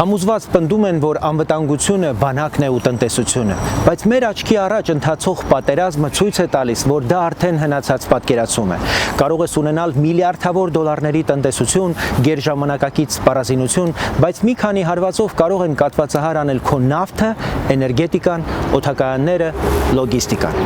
Համոզված պնդում են, որ անվտանգությունը բանակն է ու տնտեսությունը, բայց մեր աչքի առաջ ընթացող պատերազմը ցույց է տալիս, որ դա արդեն հնացած պատկերացում է։ Կարող ես ունենալ միլիարդավոր դոլարների տնտեսություն, գերժամանակակից սպառազինություն, բայց մի քանի հարվածով կարող են կաթվածահար անել քո նավթը, էներգետիկան, օդակայանները, լոգիստիկան։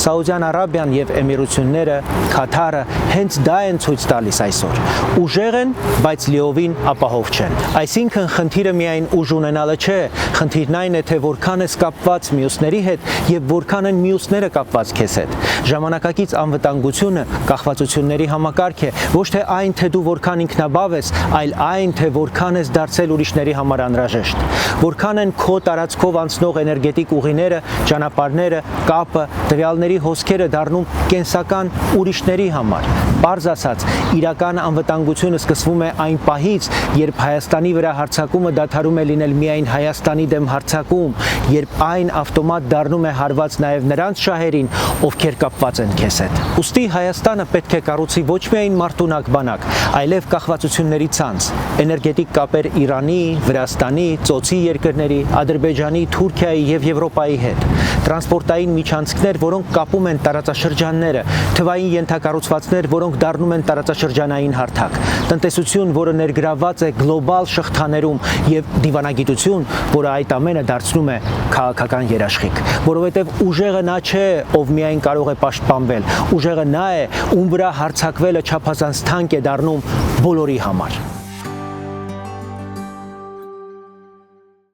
Սաուդյան Արաբիան եւ Էմիրությունները, Քաթարը հենց դա են ցույց տալիս այսօր։ Ուժեղ են, բայց լիովին ապահով չեն։ Այսինքն խնդիրը միայն ուժ ունենալը չէ, խնդիրն այն է, թե որքան ես կապված մյուսների հետ եւ որքան են մյուսները կապված քեզ հետ։ Ժամանակակից անվտանգությունը կախվածությունների համակարգ է, ոչ թե այն, թե դու որքան ինքնաբավ ես, այլ այն, թե որքան ես դարձել ուրիշների համար անհրաժեշտ։ Որքան են քո տարածքով անցնող էներգետիկ ուղիները, ճանապարհները, կապը, տվյալների հոսքերը դառնում կենսական ուրիշների համար։ Պարզ ասած, իրական անվտանգությունը սկսվում է այն պահից, երբ Հայաստանի վրա հարձակումը դադարում է լինել միայն Հայաստանի դեմ հարձակում, երբ այն ավտոմատ դառնում է հարված նաև նրանց շահերին, ովքեր կապված են քեզ հետ։ Ուստի Հայաստանը պետք է կառուցի ոչ միայն մարտունակ բանակ, այլև կախվածությունների ցանց, էներգետիկ կապեր Իրանի, Վրաստանի, Ծոցի երկրների, Ադրբեջանի, Թուրքիայի եւ Եվրոպայի հետ, տրանսպորտային միջանցքներ, որոնք կապում են տարածաշրջանները, թվային ենթակառուցվածքներ, որոնք դառնում են տարածաշրջանային հարթակ, տնտեսություն, որը ներգրավված է գլոբալ շղթաներում եւ դիվանագիտություն, որը այդ ամենը դարձնում է քաղաքական երաշխիք, որովհետեւ ուժեղը նա չէ, ով միայն կարող է պաշտպանվել, ուժեղը նա է, ում վրա հարձակվելը չափազանց թանկ է դառնում բոլորի համար։